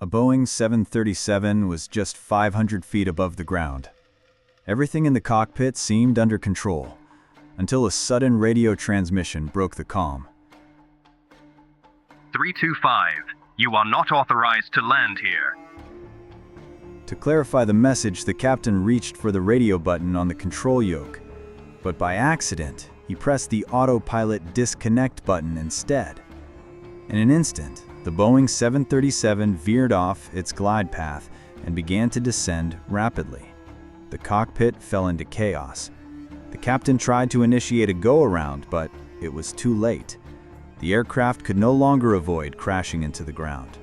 A Boeing 737 was just 500 feet above the ground. Everything in the cockpit seemed under control, until a sudden radio transmission broke the calm. 325, you are not authorized to land here. To clarify the message, the captain reached for the radio button on the control yoke, but by accident, he pressed the autopilot disconnect button instead. In an instant, the Boeing 737 veered off its glide path and began to descend rapidly. The cockpit fell into chaos. The captain tried to initiate a go-around, but it was too late. The aircraft could no longer avoid crashing into the ground.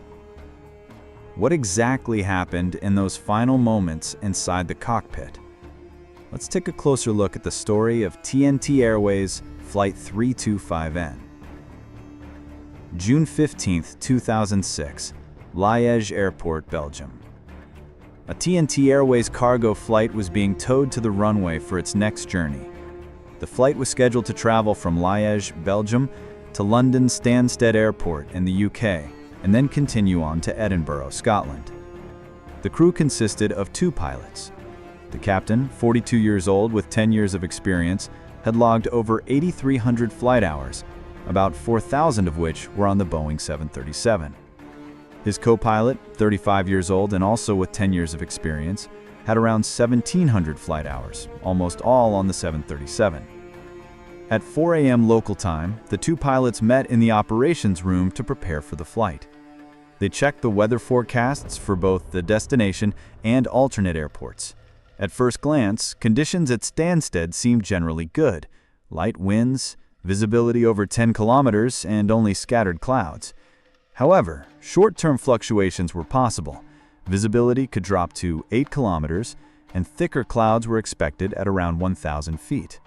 What exactly happened in those final moments inside the cockpit? Let's take a closer look at the story of TNT Airways Flight 325N. June 15, 2006, Liège Airport, Belgium. A TNT Airways cargo flight was being towed to the runway for its next journey. The flight was scheduled to travel from Liège, Belgium, to London Stansted Airport in the UK, and then continue on to Edinburgh, Scotland. The crew consisted of two pilots. The captain, 42 years old with 10 years of experience, had logged over 8,300 flight hours, about 4,000 of which were on the Boeing 737. His co-pilot, 35 years old and also with 10 years of experience, had around 1,700 flight hours, almost all on the 737. At 4 a.m. local time, the two pilots met in the operations room to prepare for the flight. They checked the weather forecasts for both the destination and alternate airports. At first glance, conditions at Stansted seemed generally good: light winds, visibility over 10 kilometers, and only scattered clouds. However, short-term fluctuations were possible. Visibility could drop to 8 kilometers, and thicker clouds were expected at around 1,000 feet.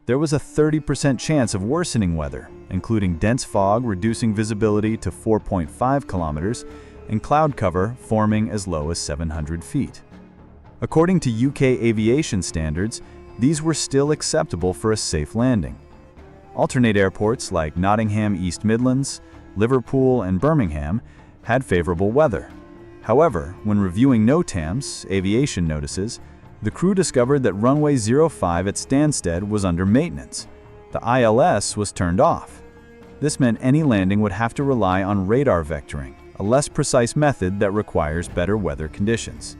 There was a 30% chance of worsening weather, including dense fog reducing visibility to 4.5 kilometers and cloud cover forming as low as 700 feet. According to UK aviation standards, these were still acceptable for a safe landing. Alternate airports like Nottingham East Midlands, Liverpool, and Birmingham had favorable weather. However, when reviewing NOTAMs, aviation notices, the crew discovered that runway 05 at Stansted was under maintenance. The ILS was turned off. This meant any landing would have to rely on radar vectoring, a less precise method that requires better weather conditions.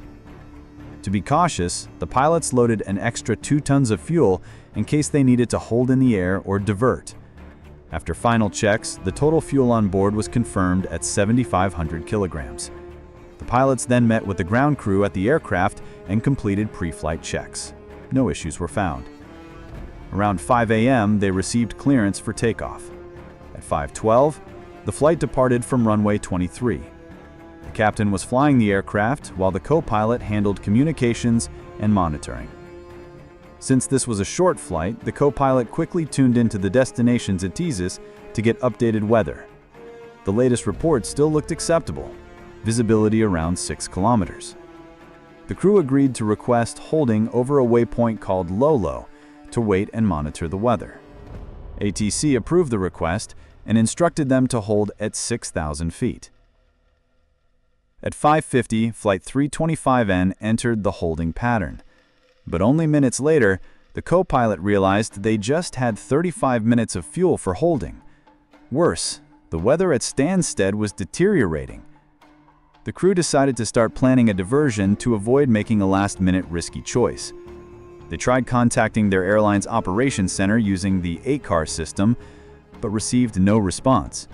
To be cautious, the pilots loaded an extra 2 tons of fuel in case they needed to hold in the air or divert. After final checks, the total fuel on board was confirmed at 7,500 kilograms. The pilots then met with the ground crew at the aircraft and completed pre-flight checks. No issues were found. Around 5 a.m., they received clearance for takeoff. At 5:12, the flight departed from runway 23. The captain was flying the aircraft while the co-pilot handled communications and monitoring. Since this was a short flight, the co-pilot quickly tuned into the destination's ATISs to get updated weather. The latest report still looked acceptable, visibility around 6 kilometers. The crew agreed to request holding over a waypoint called Lolo to wait and monitor the weather. ATC approved the request and instructed them to hold at 6,000 feet. At 5:50, Flight 325N entered the holding pattern. But only minutes later, the co-pilot realized they just had 35 minutes of fuel for holding. Worse, the weather at Stansted was deteriorating. The crew decided to start planning a diversion to avoid making a last-minute risky choice. They tried contacting their airline's operations center using the 8-car system, but received no response.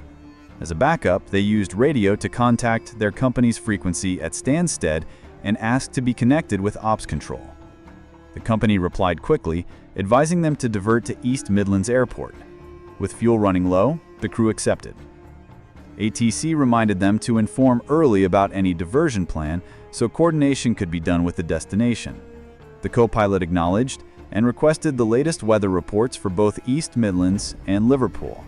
As a backup, they used radio to contact their company's frequency at Stansted and asked to be connected with ops control. The company replied quickly, advising them to divert to East Midlands Airport. With fuel running low, the crew accepted. ATC reminded them to inform early about any diversion plan so coordination could be done with the destination. The co-pilot acknowledged and requested the latest weather reports for both East Midlands and Liverpool.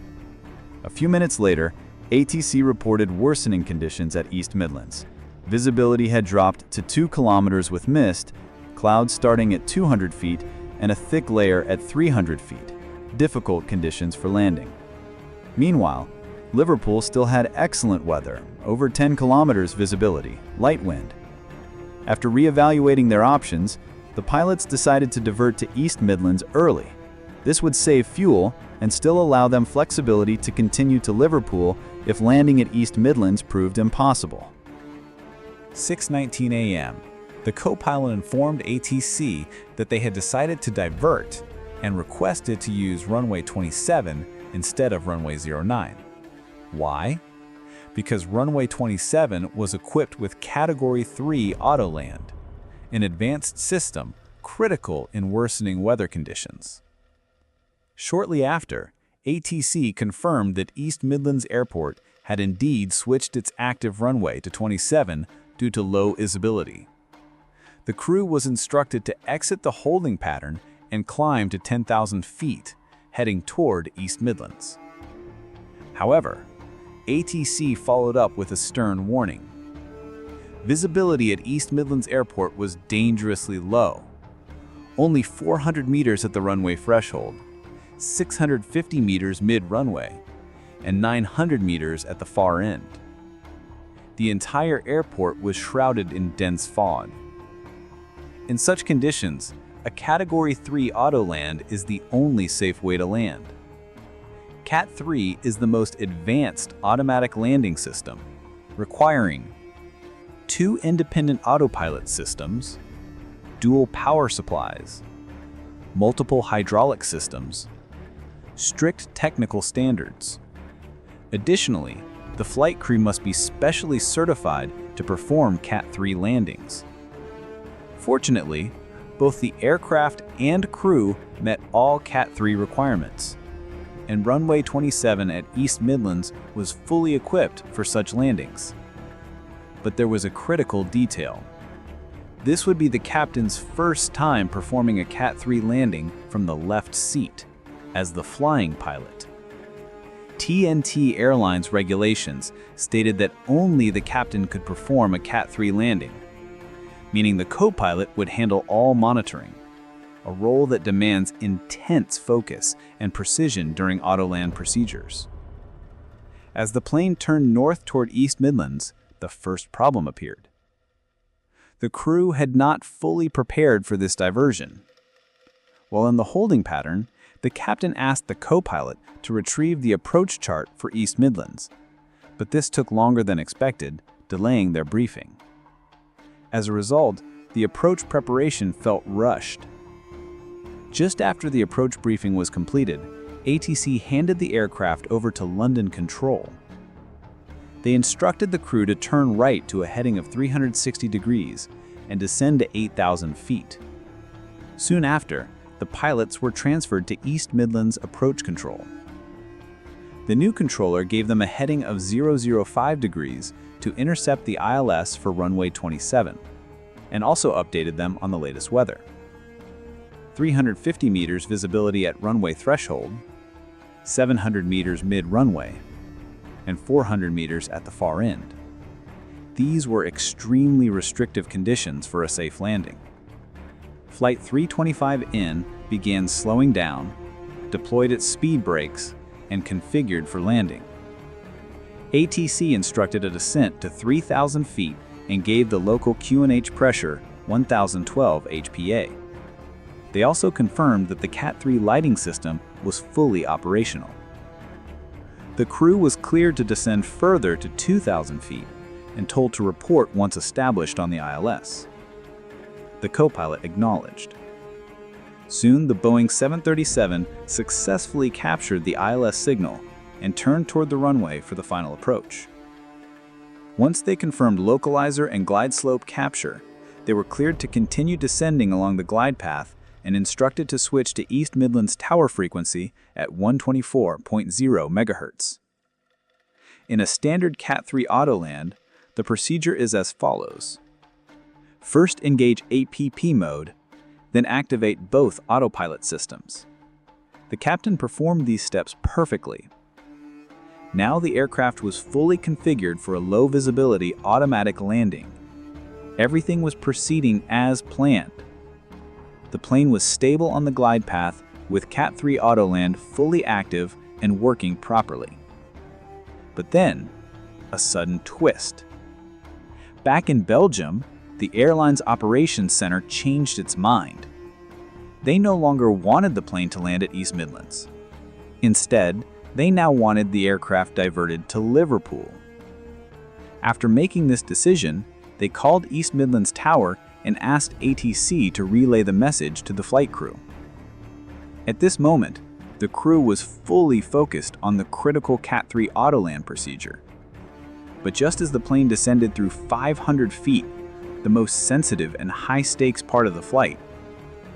A few minutes later, ATC reported worsening conditions at East Midlands. Visibility had dropped to 2 kilometers with mist, clouds starting at 200 feet, and a thick layer at 300 feet. Difficult conditions for landing. Meanwhile, Liverpool still had excellent weather, over 10 kilometers visibility, light wind. After re-evaluating their options, the pilots decided to divert to East Midlands early. This would save fuel and still allow them flexibility to continue to Liverpool if landing at East Midlands proved impossible. 6:19 a.m. The co-pilot informed ATC that they had decided to divert and requested to use runway 27 instead of runway 09. Why? Because runway 27 was equipped with Category 3 Autoland, an advanced system critical in worsening weather conditions. Shortly after, ATC confirmed that East Midlands Airport had indeed switched its active runway to 27 due to low visibility. The crew was instructed to exit the holding pattern and climb to 10,000 feet, heading toward East Midlands. However, ATC followed up with a stern warning. Visibility at East Midlands Airport was dangerously low. Only 400 meters at the runway threshold, 650 meters mid-runway, and 900 meters at the far end. The entire airport was shrouded in dense fog. In such conditions, a Category 3 Autoland is the only safe way to land. Cat 3 is the most advanced automatic landing system, requiring 2 independent autopilot systems, dual power supplies, multiple hydraulic systems, strict technical standards. Additionally, the flight crew must be specially certified to perform Cat 3 landings. Fortunately, both the aircraft and crew met all Cat 3 requirements, and runway 27 at East Midlands was fully equipped for such landings. But there was a critical detail. This would be the captain's first time performing a Cat 3 landing from the left seat, as the flying pilot. TNT Airlines regulations stated that only the captain could perform a Cat 3 landing, meaning the co-pilot would handle all monitoring, a role that demands intense focus and precision during autoland procedures. As the plane turned north toward East Midlands, the first problem appeared. The crew had not fully prepared for this diversion. While in the holding pattern, the captain asked the co-pilot to retrieve the approach chart for East Midlands, but this took longer than expected, delaying their briefing. As a result, the approach preparation felt rushed. Just after the approach briefing was completed, ATC handed the aircraft over to London Control. They instructed the crew to turn right to a heading of 360 degrees and descend to 8,000 feet. Soon after, the pilots were transferred to East Midlands Approach Control. The new controller gave them a heading of 005 degrees to intercept the ILS for runway 27, and also updated them on the latest weather. 350 meters visibility at runway threshold, 700 meters mid-runway, and 400 meters at the far end. These were extremely restrictive conditions for a safe landing. Flight 325N began slowing down, deployed its speed brakes, and configured for landing. ATC instructed a descent to 3,000 feet and gave the local QNH pressure 1,012 HPA. They also confirmed that the Cat 3 lighting system was fully operational. The crew was cleared to descend further to 2,000 feet and told to report once established on the ILS. The co-pilot acknowledged. Soon, the Boeing 737 successfully captured the ILS signal and turned toward the runway for the final approach. Once they confirmed localizer and glide slope capture, they were cleared to continue descending along the glide path and instructed to switch to East Midlands tower frequency at 124.0 MHz. In a standard Cat 3 Autoland, the procedure is as follows. First engage APP mode, then activate both autopilot systems. The captain performed these steps perfectly. Now the aircraft was fully configured for a low visibility automatic landing. Everything was proceeding as planned. The plane was stable on the glide path with Cat 3 Autoland fully active and working properly. But then, a sudden twist. Back in Belgium, the airline's operations center changed its mind. They no longer wanted the plane to land at East Midlands. Instead, they now wanted the aircraft diverted to Liverpool. After making this decision, they called East Midlands Tower and asked ATC to relay the message to the flight crew. At this moment, the crew was fully focused on the critical Cat 3 autoland procedure. But just as the plane descended through 500 feet, the most sensitive and high-stakes part of the flight,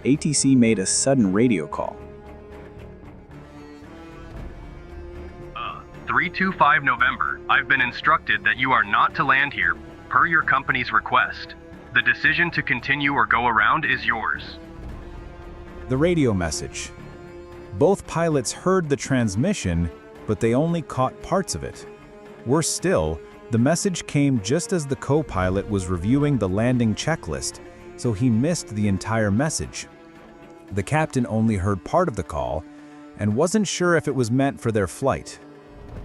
ATC made a sudden radio call. 325 November, I've been instructed that you are not to land here, per your company's request. The decision to continue or go around is yours. The radio message. Both pilots heard the transmission, but they only caught parts of it. Worse still, the message came just as the co-pilot was reviewing the landing checklist, so he missed the entire message. The captain only heard part of the call and wasn't sure if it was meant for their flight.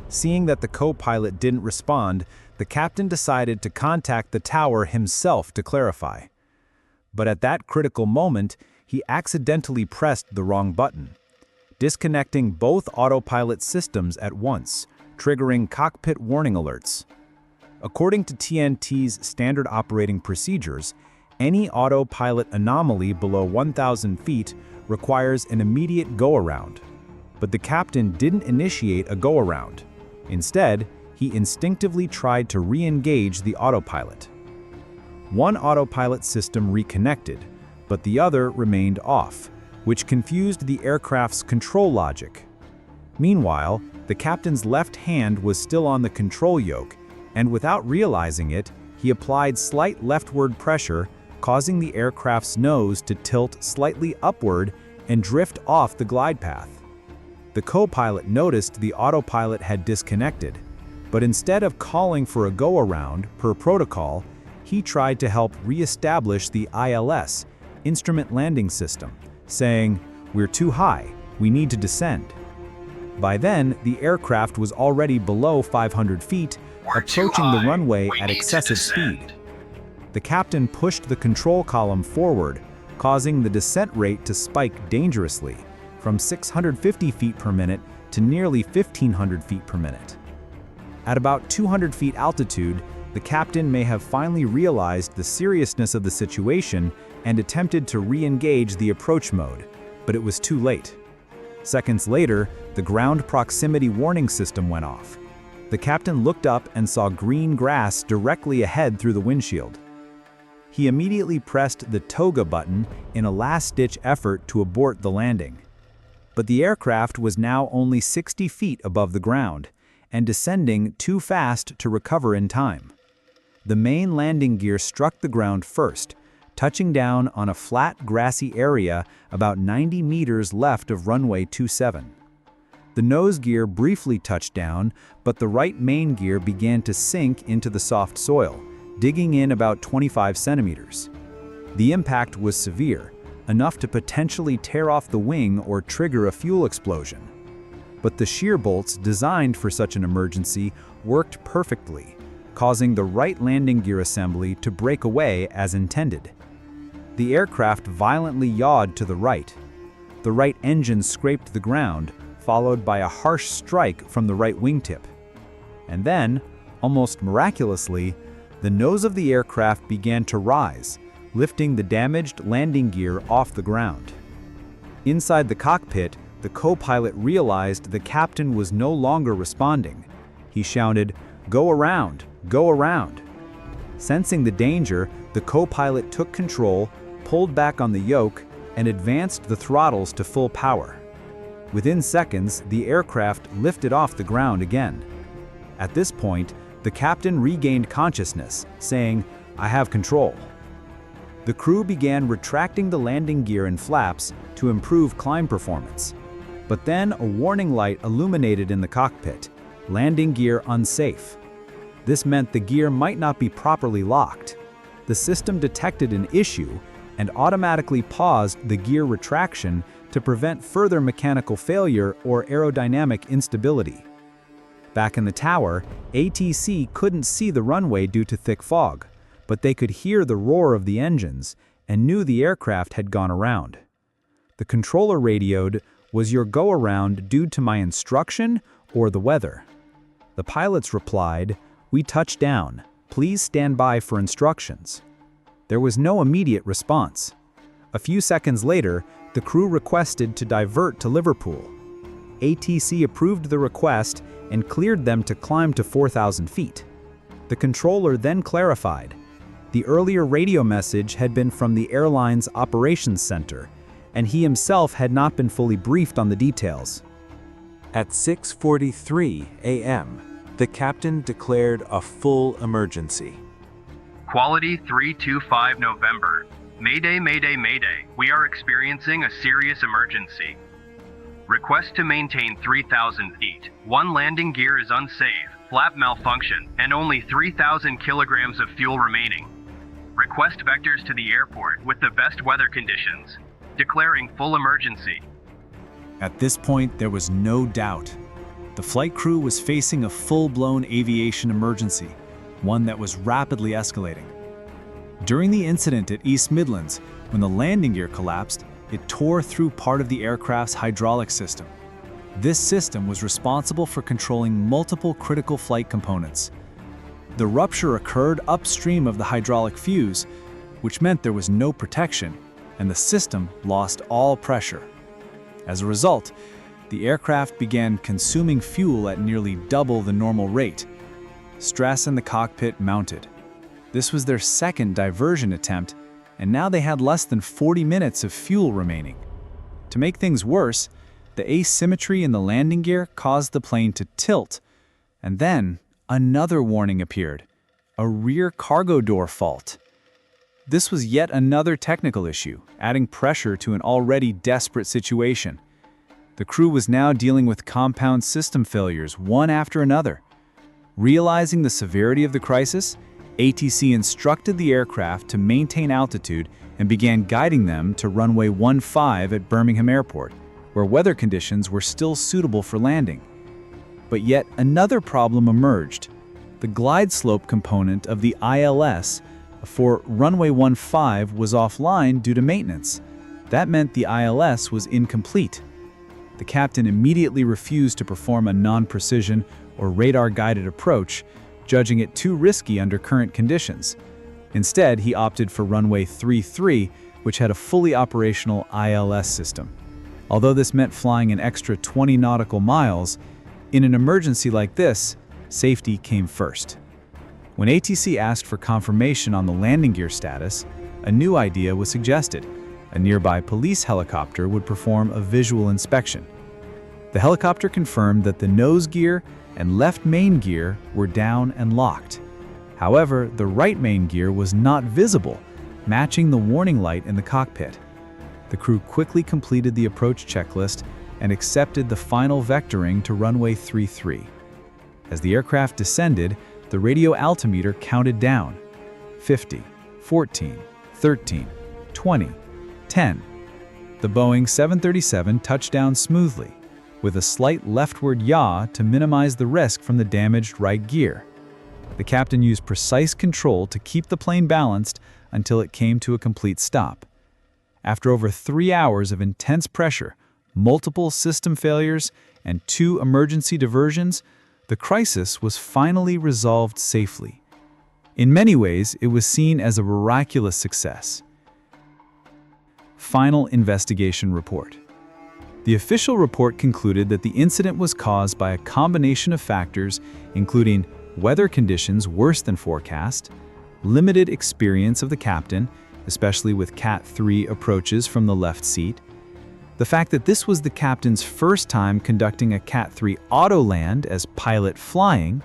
Seeing that the co-pilot didn't respond, the captain decided to contact the tower himself to clarify. But at that critical moment, he accidentally pressed the wrong button, disconnecting both autopilot systems at once, triggering cockpit warning alerts. According to TNT's standard operating procedures, any autopilot anomaly below 1,000 feet requires an immediate go-around. But the captain didn't initiate a go-around. Instead, he instinctively tried to re-engage the autopilot. One autopilot system reconnected, but the other remained off, which confused the aircraft's control logic. Meanwhile, the captain's left hand was still on the control yoke, and without realizing it, he applied slight leftward pressure, causing the aircraft's nose to tilt slightly upward and drift off the glide path. The co-pilot noticed the autopilot had disconnected, but instead of calling for a go-around per protocol, he tried to help re-establish the ILS, Instrument Landing System, saying, "We're too high, we need to descend." By then, the aircraft was already below 500 feet, approaching the runway at excessive speed. The captain pushed the control column forward, causing the descent rate to spike dangerously, from 650 feet per minute to nearly 1,500 feet per minute. At about 200 feet altitude, the captain may have finally realized the seriousness of the situation and attempted to re-engage the approach mode, but it was too late. Seconds later, the ground proximity warning system went off. The captain looked up and saw green grass directly ahead through the windshield. He immediately pressed the toga button in a last-ditch effort to abort the landing. But the aircraft was now only 60 feet above the ground and descending too fast to recover in time. The main landing gear struck the ground first, touching down on a flat, grassy area about 90 meters left of runway 27. The nose gear briefly touched down, but the right main gear began to sink into the soft soil, digging in about 25 centimeters. The impact was severe, enough to potentially tear off the wing or trigger a fuel explosion. But the shear bolts designed for such an emergency worked perfectly, causing the right landing gear assembly to break away as intended. The aircraft violently yawed to the right. The right engine scraped the ground, followed by a harsh strike from the right wingtip. And then, almost miraculously, the nose of the aircraft began to rise, lifting the damaged landing gear off the ground. Inside the cockpit, the co-pilot realized the captain was no longer responding. He shouted, "Go around, go around." Sensing the danger, the co-pilot took control, pulled back on the yoke, and advanced the throttles to full power. Within seconds, the aircraft lifted off the ground again. At this point, the captain regained consciousness, saying, "I have control." The crew began retracting the landing gear and flaps to improve climb performance. But then a warning light illuminated in the cockpit, "Landing gear unsafe." This meant the gear might not be properly locked. The system detected an issue and automatically paused the gear retraction to prevent further mechanical failure or aerodynamic instability. Back in the tower, ATC couldn't see the runway due to thick fog, but they could hear the roar of the engines and knew the aircraft had gone around. The controller radioed, "Was your go-around due to my instruction or the weather?" The pilots replied, "We touched down. Please stand by for instructions." There was no immediate response. A few seconds later, the crew requested to divert to Liverpool. ATC approved the request and cleared them to climb to 4,000 feet. The controller then clarified. The earlier radio message had been from the airline's operations center, and he himself had not been fully briefed on the details. At 6:43 a.m., the captain declared a full emergency. Quality 325 November. Mayday, mayday, mayday. We are experiencing a serious emergency. Request to maintain 3,000 feet. One landing gear is unsafe, flap malfunction, and only 3,000 kilograms of fuel remaining. Request vectors to the airport with the best weather conditions. Declaring full emergency. At this point, there was no doubt. The flight crew was facing a full-blown aviation emergency, one that was rapidly escalating. During the incident at East Midlands, when the landing gear collapsed, it tore through part of the aircraft's hydraulic system. This system was responsible for controlling multiple critical flight components. The rupture occurred upstream of the hydraulic fuse, which meant there was no protection, and the system lost all pressure. As a result, the aircraft began consuming fuel at nearly double the normal rate. Stress in the cockpit mounted. This was their second diversion attempt, and now they had less than 40 minutes of fuel remaining. To make things worse, the asymmetry in the landing gear caused the plane to tilt, and then another warning appeared: a rear cargo door fault. This was yet another technical issue, adding pressure to an already desperate situation. The crew was now dealing with compound system failures, one after another. Realizing the severity of the crisis, ATC instructed the aircraft to maintain altitude and began guiding them to runway 15 at Birmingham Airport, where weather conditions were still suitable for landing. But yet another problem emerged. The glide slope component of the ILS for runway 15 was offline due to maintenance. That meant the ILS was incomplete. The captain immediately refused to perform a non-precision or radar-guided approach, judging it too risky under current conditions. Instead, he opted for runway 33, which had a fully operational ILS system. Although this meant flying an extra 20 nautical miles, in an emergency like this, safety came first. When ATC asked for confirmation on the landing gear status, a new idea was suggested. A nearby police helicopter would perform a visual inspection. The helicopter confirmed that the nose gear and left main gear were down and locked. However, the right main gear was not visible, matching the warning light in the cockpit. The crew quickly completed the approach checklist and accepted the final vectoring to runway 33. As the aircraft descended, the radio altimeter counted down: 50, 14, 13, 20, 10. The Boeing 737 touched down smoothly, with a slight leftward yaw to minimize the risk from the damaged right gear. The captain used precise control to keep the plane balanced until it came to a complete stop. After over 3 hours of intense pressure, multiple system failures, and 2 emergency diversions, the crisis was finally resolved safely. In many ways, it was seen as a miraculous success. Final investigation report. The official report concluded that the incident was caused by a combination of factors, including weather conditions worse than forecast, limited experience of the captain, especially with Cat 3 approaches from the left seat, the fact that this was the captain's first time conducting a Cat 3 auto land as pilot flying,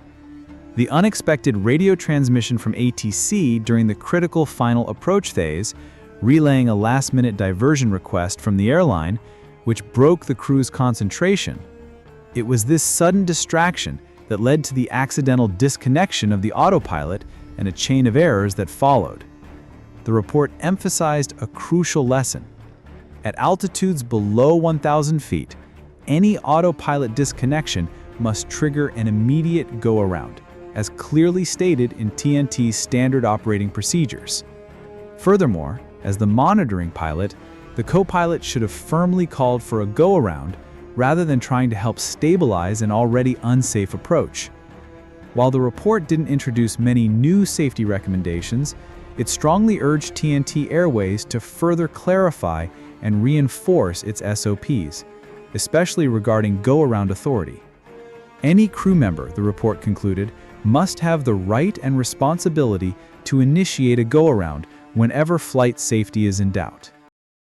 the unexpected radio transmission from ATC during the critical final approach phase, relaying a last-minute diversion request from the airline, which broke the crew's concentration. It was this sudden distraction that led to the accidental disconnection of the autopilot and a chain of errors that followed. The report emphasized a crucial lesson. At altitudes below 1,000 feet, any autopilot disconnection must trigger an immediate go-around, as clearly stated in TNT's standard operating procedures. Furthermore, as the monitoring pilot, the co-pilot should have firmly called for a go-around rather than trying to help stabilize an already unsafe approach. While the report didn't introduce many new safety recommendations, it strongly urged TNT Airways to further clarify and reinforce its SOPs, especially regarding go-around authority. Any crew member, the report concluded, must have the right and responsibility to initiate a go-around whenever flight safety is in doubt.